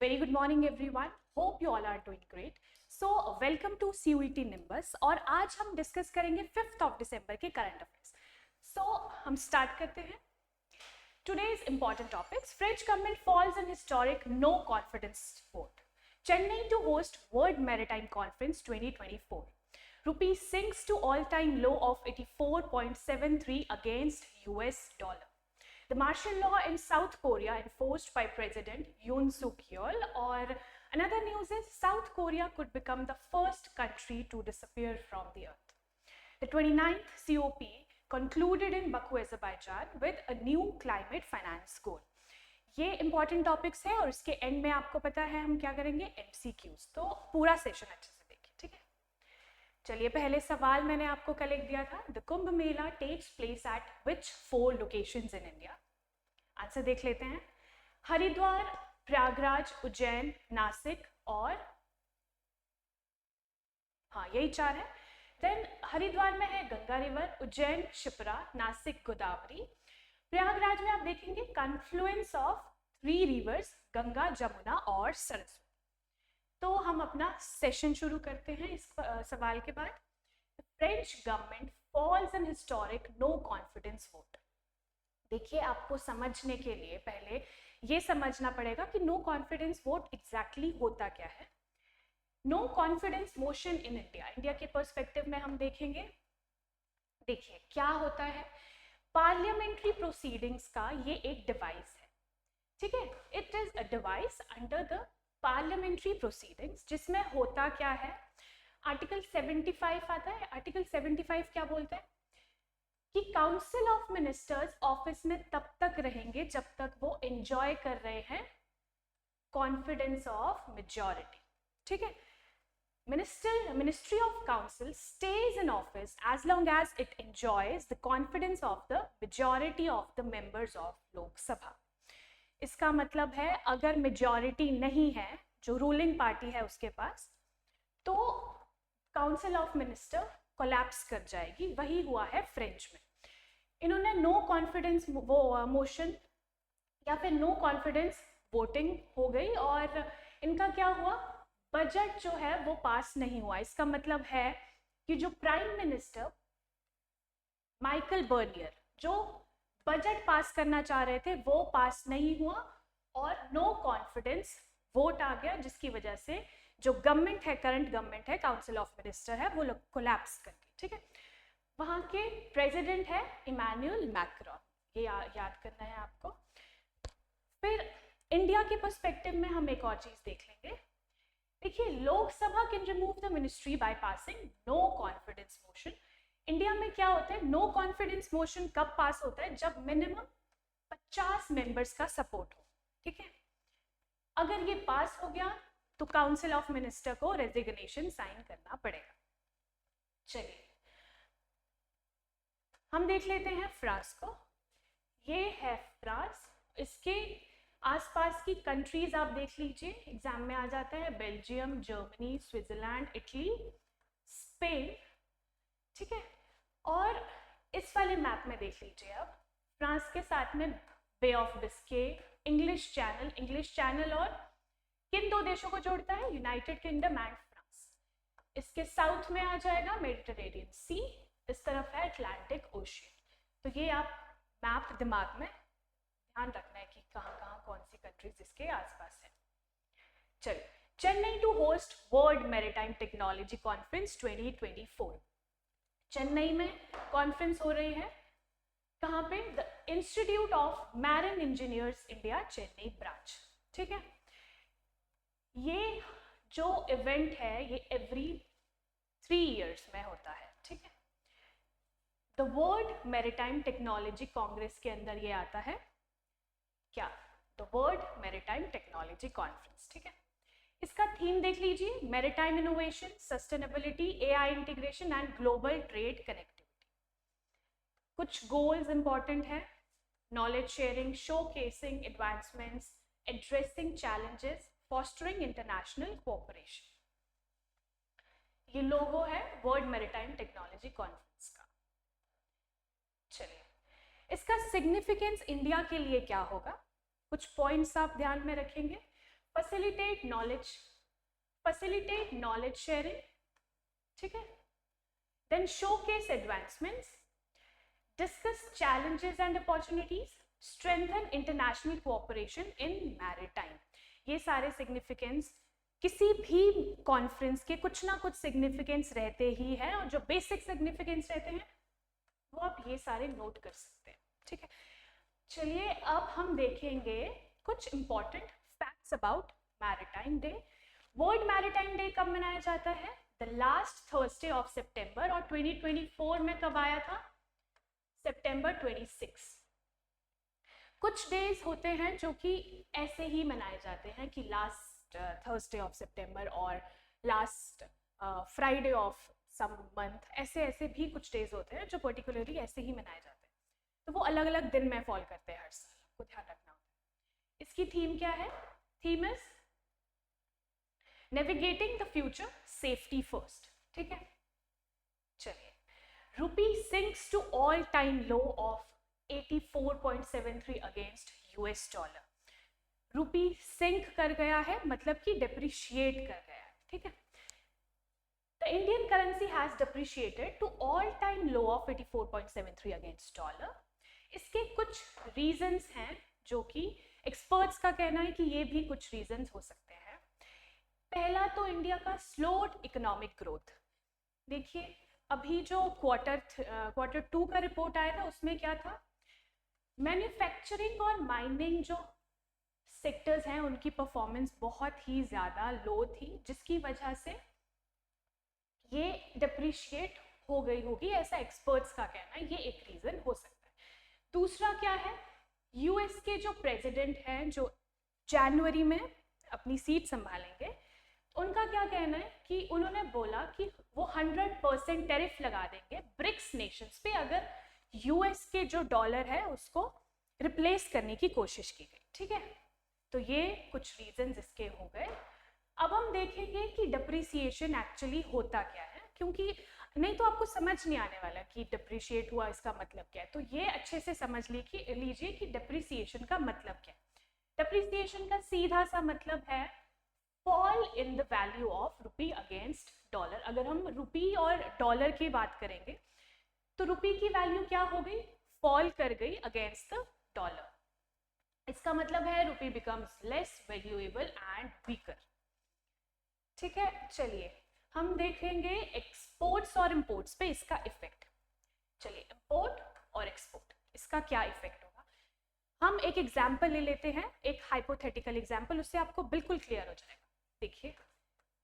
Very good morning everyone. Hope you all are doing great. So welcome to CUET Nimbus और आज हम discuss करेंगे 5th of December के current affairs. So हम start करते हैं. Today's important topics. French government falls in historic no confidence vote. Chennai to host World Maritime Conference 2024. Rupee sinks to all-time low of 84.73 against US dollar. The martial law in South Korea enforced by President Yoon Suk Yeol. Or another news is South Korea could become the first country to disappear from the earth. The 29th COP concluded in Baku, Azerbaijan with a new climate finance goal. ये important topics है और इसके end में आपको पता है हम क्या करेंगे MCQs. तो पूरा सेशन अच्छे से देखिए, ठीक है. चलिए पहले सवाल मैंने आपको कल एक दिया था. The Kumbh Mela takes place at which 4 locations in India? Answer देख लेते हैं. हरिद्वार, प्रयागराज, उज्जैन, नासिक और हाँ यही 4 है. देन हरिद्वार में है गंगा रिवर, उज्जैन शिप्रा, नासिक गोदावरी. प्रयागराज में आप देखेंगे confluence of 3 reverse Ganga, Jamuna और सरस्वती. तो हम अपना सेशन शुरू करते हैं इस सवाल के बाद. French government falls in historic no confidence vote. देखिए आपको समझने के लिए पहले ये समझना पड़ेगा कि नो कॉन्फिडेंस वोट एग्जैक्टली होता क्या है. No confidence motion in India, India के पर्सपेक्टिव में हम देखेंगे. देखिए क्या होता है, पार्लियामेंट्री प्रोसीडिंग्स का ये एक डिवाइस है, ठीक है. It is a device under the parliamentary proceedings जिसमें होता क्या है. आर्टिकल 75 आता है. आर्टिकल 75 क्या बोलते हैं कि काउंसिल ऑफ मिनिस्टर्स ऑफिस में तब तक रहेंगे जब तक वो एंजॉय कर रहे हैं कॉन्फिडेंस ऑफ मेजॉरिटी, ठीक है. Ministry of Council stays in office as long as it enjoys the confidence of the majority of the members of Lok Sabha. इसका मतलब है अगर मेजॉरिटी नहीं है, जो रूलिंग पार्टी है उसके पास, तो काउंसिल ऑफ मिनिस्टर कोलैप्स कर जाएगी. वही हुआ है फ्रेंच में. इन्होंने नो कॉन्फिडेंस मोशन या फिर नो कॉन्फिडेंस वोटिंग हो गई और इनका क्या हुआ, बजट जो है वो पास नहीं हुआ. इसका मतलब है कि जो प्राइम मिनिस्टर माइकल बर्नियर जो बजट पास करना चाह रहे थे वो पास नहीं हुआ और नो कॉन्फिडेंस वोट आ गया, जिसकी वजह से जो गवर्नमेंट है, करंट गवर्नमेंट है, काउंसिल ऑफ मिनिस्टर है, वो कोलैप्स कर गई, ठीक है. वहाँ के प्रेसिडेंट है इमैनुअल मैक्रोन, ये याद करना है आपको. फिर इंडिया के पर्सपेक्टिव में हम एक और चीज देख लेंगे. देखिए Lok Sabha can remove the ministry by passing no confidence motion. India में क्या होता है, नो कॉन्फिडेंस मोशन कब पास होता है, जब मिनिमम 50 मेंबर्स का सपोर्ट हो, ठीक है. अगर ये पास हो गया तो काउंसिल ऑफ मिनिस्टर को रेजिग्नेशन साइन करना पड़ेगा. चलिए हम देख लेते हैं फ्रांस को. ये है फ्रांस. इसके आसपास की कंट्रीज आप देख लीजिए, एग्जाम में आ जाता है. Belgium, Germany, Switzerland, Italy, Spain, ठीक है. और इस वाले मैप में देख लीजिए आप, फ्रांस के साथ में बे ऑफ बिस्के, इंग्लिश चैनल और किन 2 देशों को जोड़ता है, यूनाइटेड किंगडम एंड फ्रांस. इसके साउथ में आ जाएगा मेडिटरेनियन सी, इस तरफ है अटलांटिक ओशियन. तो ये आप मैप दिमाग में ध्यान रखना है कि कहाँ कौन सी कंट्रीज इसके आसपास है. चलिए, Chennai to host world maritime technology conference 2024. Chennai में कॉन्फ्रेंस हो रही है. कहाँ पे, the institute of marine engineers India Chennai branch, ठीक है. ये जो इवेंट है ये एवरी 3 years में होता है, ठीक है. The world maritime technology Congress के अंदर ये आता है क्या, the world maritime technology conference, ठीक है. इसका थीम देख लीजिए, maritime innovation, sustainability, AI integration and global trade connectivity. कुछ गोल्स इंपॉर्टेंट है, knowledge sharing, show casing advancements, addressing challenges, fostering international cooperation. ये लोगो है वर्ल्ड मैरीटाइम टेक्नोलॉजी कॉन्फ्रेंस का. चलिए इसका सिग्निफिकेंस इंडिया के लिए क्या होगा, कुछ पॉइंट्स आप ध्यान में रखेंगे. facilitate knowledge sharing, ठीक है. Then showcase advancements, discuss challenges and opportunities, strengthen international cooperation in maritime. ये सारे significance किसी भी कॉन्फ्रेंस के कुछ ना कुछ सिग्निफिकेंस रहते ही हैं, और जो बेसिक सिग्निफिकेंस रहते हैं वो आप ये सारे नोट कर सकते हैं, ठीक है. चलिए अब हम देखेंगे कुछ important facts about maritime day. World maritime day कब मनाया जाता है? द लास्ट थर्सडे ऑफ सितंबर. और 2024 में कब आया था? सितंबर 26. कुछ डेज होते हैं जो कि ऐसे ही मनाए जाते हैं कि लास्ट थर्सडे ऑफ सितंबर और last Friday of some month, ऐसे ऐसे भी कुछ डेज होते हैं जो पर्टिकुलरली ऐसे ही मनाए जाते हैं. तो वो अलग अलग दिन में फॉल करते हैं हर साल, को ध्यान रखना होता है. इसकी थीम क्या है? Theme is navigating the future, safety first, ठीक है. चलिए, rupee sinks to all time low of 84.73 against US dollar. Rupee sink कर गया है, मतलब कि डिप्रिशिएट कर गया है, ठीक है. The Indian currency has depreciated to all-time low of 84.73 against dollar. इसके कुछ रीजंस हैं जो कि एक्सपर्ट्स का कहना है कि ये भी कुछ रीजंस हो सकते हैं. पहला तो इंडिया का स्लोड इकोनॉमिक ग्रोथ. देखिए अभी जो क्वार्टर 2 का रिपोर्ट आया था उसमें क्या था? मैन्युफैक्चरिंग और माइनिंग जो सेक्टर्स हैं उनकी परफॉर्मेंस बहुत ही ज़्यादा लो थी, जिसकी वजह से ये डिप्रिशिएट हो गई होगी, ऐसा एक्सपर्ट्स का कहना है. ये एक रीज़न हो सकता है. दूसरा क्या है? यूएस के जो प्रेसिडेंट हैं जो जनवरी में अपनी सीट संभालेंगे, उनका क्या कहना है कि उन्होंने बोला कि वो 100% टैरिफ लगा देंगे ब्रिक्स नेशंस पे अगर यूएस के जो डॉलर है उसको रिप्लेस करने की कोशिश की गई, ठीक है. तो ये कुछ रीजंस इसके हो गए. अब हम देखेंगे कि डिप्रिसिएशन एक्चुअली होता क्या है, क्योंकि नहीं तो आपको समझ नहीं आने वाला कि डिप्रिशिएट हुआ इसका मतलब क्या है. तो ये अच्छे से समझ लीजिए कि डिप्रिसिएशन का मतलब क्या है. डिप्रिसिएशन का सीधा सा मतलब है fall in the value of rupee against dollar. अगर हम रुपी और डॉलर की बात करेंगे तो रुपी की वैल्यू क्या हो गई? फॉल कर गई अगेंस्ट द डॉलर. इसका मतलब है rupee becomes less valuable and weaker, ठीक है. चलिए हम देखेंगे एक्सपोर्ट्स और इंपोर्ट्स पे इसका इफेक्ट. चलिए इंपोर्ट और एक्सपोर्ट, इसका क्या इफेक्ट होगा. हम एक एग्जाम्पल ले लेते हैं, एक हाइपोथेटिकल एग्जाम्पल, उससे आपको बिल्कुल क्लियर हो जाएगा. देखिए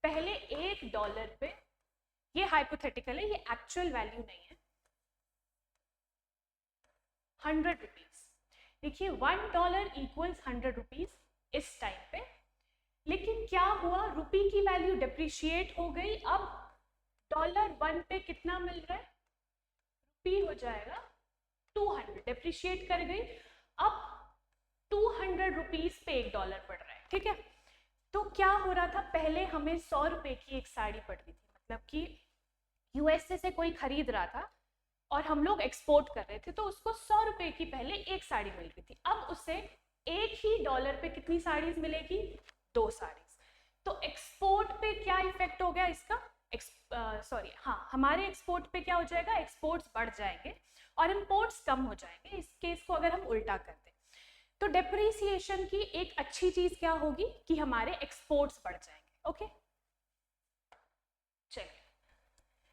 पहले $1 पे, ये हाइपोथेटिकल है, ये एक्चुअल वैल्यू नहीं है, 100 रुपीज. देखिए $1 इक्वल्स 100 रुपीज इस टाइम पे. लेकिन क्या हुआ? रुपी की वैल्यू डिप्रिशिएट हो गई. अब $1 पे कितना मिल रहा है? रुपी हो जाएगा 200, डिप्रिशिएट कर गई. अब 200 रुपीज पे $1 पड़ रहा है, ठीक है. तो क्या हो रहा था? पहले हमें 100 रुपए की एक साड़ी पड़ती थी, मतलब कि यूएसए से कोई खरीद रहा था और हम लोग एक्सपोर्ट कर रहे थे, तो उसको 100 रुपए की पहले एक साड़ी मिल रही थी. अब उसे एक ही डॉलर पे कितनी साड़ीज मिलेगी? 2 साड़ीज. तो एक्सपोर्ट पे क्या इफेक्ट हो गया इसका? हमारे एक्सपोर्ट पे क्या हो जाएगा? एक्सपोर्ट्स बढ़ जाएंगे और इंपोर्ट्स कम हो जाएंगे. इस केस को अगर हम उल्टा कर दें तो डेप्रिसिएशन की एक अच्छी चीज क्या होगी कि हमारे एक्सपोर्ट्स बढ़ जाएंगे. ओके, चलिए.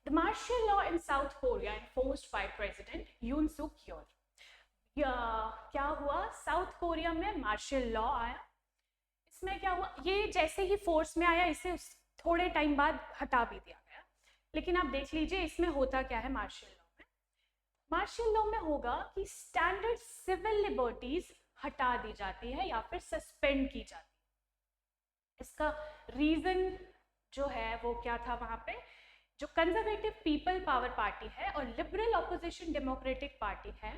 The martial law in South Korea enforced by President Yoon Suk Yeol. क्या हुआ? साउथ कोरिया में मार्शल लॉ आया. इसमें क्या हुआ? ये जैसे ही फोर्स में आया इसे थोड़े टाइम बाद हटा भी दिया गया. लेकिन आप देख लीजिए इसमें होता क्या है मार्शल लॉ में. मार्शल लॉ में होगा कि स्टैंडर्ड सिविल लिबर्टीज हटा दी जाती है या फिर सस्पेंड की जाती है. इसका रीजन जो है वो क्या था? वहां पे जो कंजर्वेटिव पीपल पावर पार्टी है और लिबरल ऑपोजिशन डेमोक्रेटिक पार्टी है,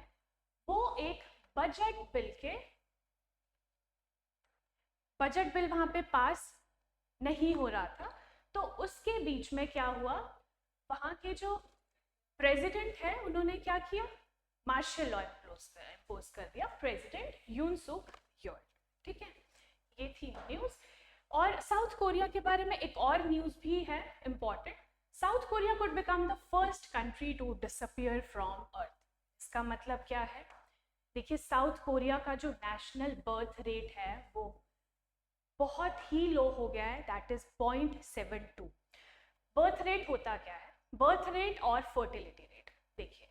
वो एक बजट बिल वहां पे पास नहीं हो रहा था. तो उसके बीच में क्या हुआ? वहां के जो प्रेसिडेंट है उन्होंने क्या किया? मार्शल लॉ इम्पोज कर दिया, प्रेसिडेंट यून सुक योल, ठीक है. ये थी न्यूज. और साउथ कोरिया के बारे में एक और न्यूज़ भी है important. South Korea could become the first country to disappear from earth. इसका मतलब क्या है? देखिए, साउथ कोरिया का जो नेशनल बर्थ रेट है वो बहुत ही लो हो गया है, दैट इज 0.72। बर्थ रेट होता क्या है? बर्थ रेट और फर्टिलिटी रेट। देखिए,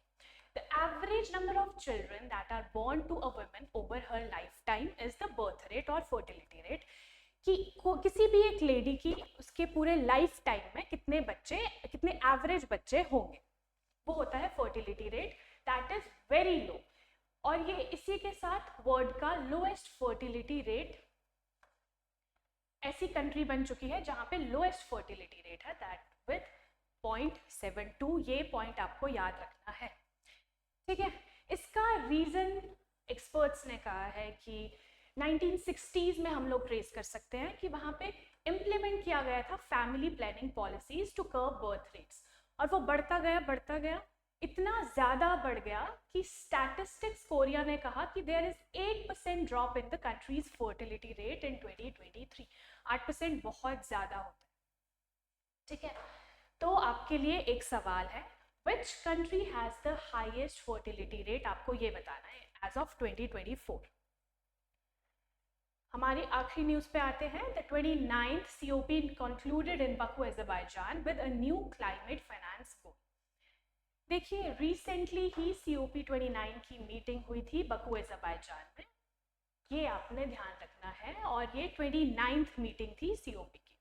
the average number of children that are born to a woman over her life time is the birth rate और फर्टिलिटी रेट, कि किसी भी एक लेडी की उसके पूरे लाइफ टाइम में कितने एवरेज बच्चे होंगे, वो होता है fertility rate, that is very low. और ये इसी के साथ वर्ल्ड का लोएस्ट फर्टिलिटी रेट, ऐसी कंट्री बन चुकी है जहां पे लोएस्ट फर्टिलिटी रेट है, दैट विद 0.72। ये पॉइंट आपको याद रखना है, ठीक है। इसका रीजन एक्सपर्ट्स ने कहा है कि 1960s में हम लोग ट्रेस कर सकते हैं कि वहां पे इम्प्लीमेंट किया गया था family planning policies to curb birth rates, और वो बढ़ता गया, इतना ज़्यादा बढ़ गया कि स्टैटिस्टिक्स कोरिया ने कहा कि there is 8% drop in the country's fertility rate in 2023। 8% बहुत ज़्यादा होता है, ठीक है। तो आपके लिए एक सवाल है, which country has the highest fertility rate? आपको ये बताना है एज ऑफ 2024। हमारी आखिरी न्यूज़ पे आते हैं। The 29th COP concluded in Baku Azerbaijan with a new climate finance goal. देखिए, रिसेंटली ही COP 29 की मीटिंग हुई थी बकू अज़रबैजान में, ये आपने ध्यान रखना है, और ये 29th मीटिंग थी COP की।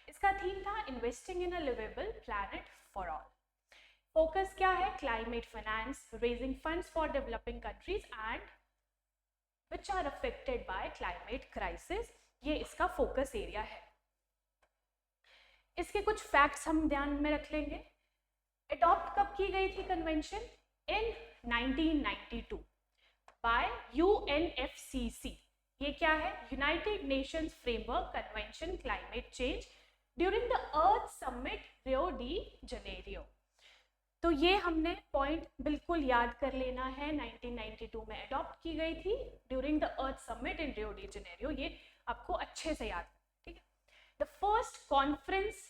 इसका थीम था investing in a livable planet for all. Focus क्या है? Climate finance, raising funds for developing countries and which are affected by climate crisis, ये इसका फोकस एरिया है। इसके कुछ फैक्ट्स हम ध्यान में रख लेंगे। अडॉप्ट कब की गई थी कन्वेंशन? इन 1992 बाय UNFCCC। ये क्या है? United Nations framework convention climate change during the earth summit Rio de Janeiro. तो ये हमने पॉइंट बिल्कुल याद कर लेना है। 1992 में अडॉप्ट की गई थी during the earth summit in Rio de Janeiro, ये आपको अच्छे से याद, ठीक है। The first conference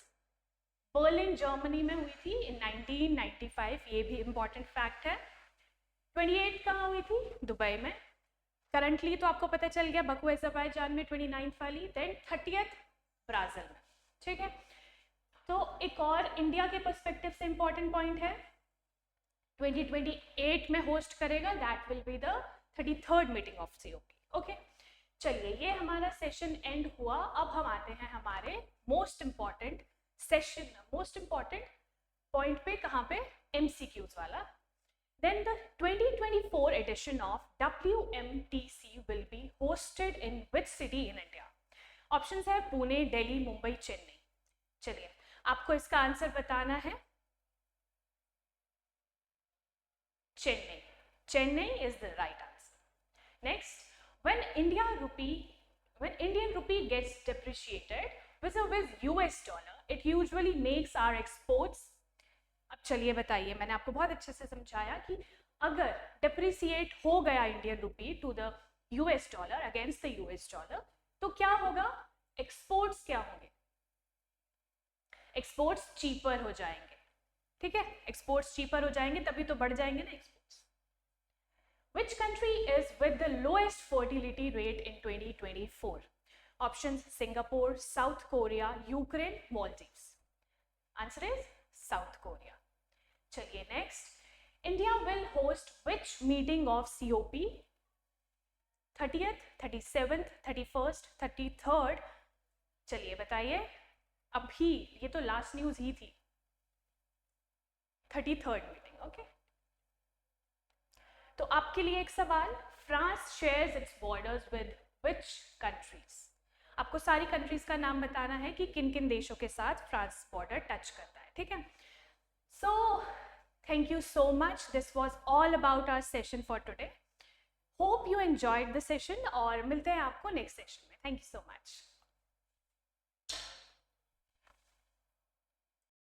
Berlin Germany में हुई थी इन 1995, ये भी इंपॉर्टेंट फैक्ट है। 28 कहाँ हुई थी? दुबई में। करंटली तो आपको पता चल गया बकू अज़रबैजान में 29th वाली, देन 30th ब्राज़ील में, ठीक है। तो एक और इंडिया के पर्सपेक्टिव से इंपॉर्टेंट पॉइंट है, 2028 में होस्ट करेगा, that will be the 33rd meeting of COP। Okay, चलिए, ये हमारा सेशन एंड हुआ। अब हम आते हैं हमारे most important session, most important point पे, कहाँ पे? MCQs वाला। Then the 2024 edition of WMTC will be hosted in which city in India? Options है पुणे, दिल्ली, मुंबई, चेन्नई। चलिए, आपको इसका आंसर बताना है। Chennai. Chennai is the right answer. Next, when Indian rupee gets depreciated vis-a-vis US dollar, it usually makes our exports. अब चलिए बताइए, मैंने आपको बहुत अच्छे से समझाया कि अगर डिप्रिसिएट हो गया Indian rupee to the US dollar, against the US dollar, तो क्या होगा? एक्सपोर्ट्स क्या होंगे? एक्सपोर्ट्स चीपर हो जाएंगे, ठीक है। एक्सपोर्ट्स चीपर हो जाएंगे तभी तो बढ़ जाएंगे ना exports. Which country is with the lowest fertility rate in 2024? Options: Singapore, South Korea, Ukraine, Maldives. Answer is South Korea. चलिए next, India will host which meeting of COP? 30th, 37th, 31st, 33rd? चलिए बताइए, अभी ये तो last news ही थी, 33rd meeting, okay. तो आपके लिए एक सवाल, France shares it's borders with which countries? आपको सारी कंट्रीज का नाम बताना है कि किन किन देशों के साथ फ्रांस बॉर्डर टच करता है, ठीक है। So, thank you so much. This was all about our session for today. Hope you enjoyed the session और मिलते हैं आपको next session में. Thank you so much.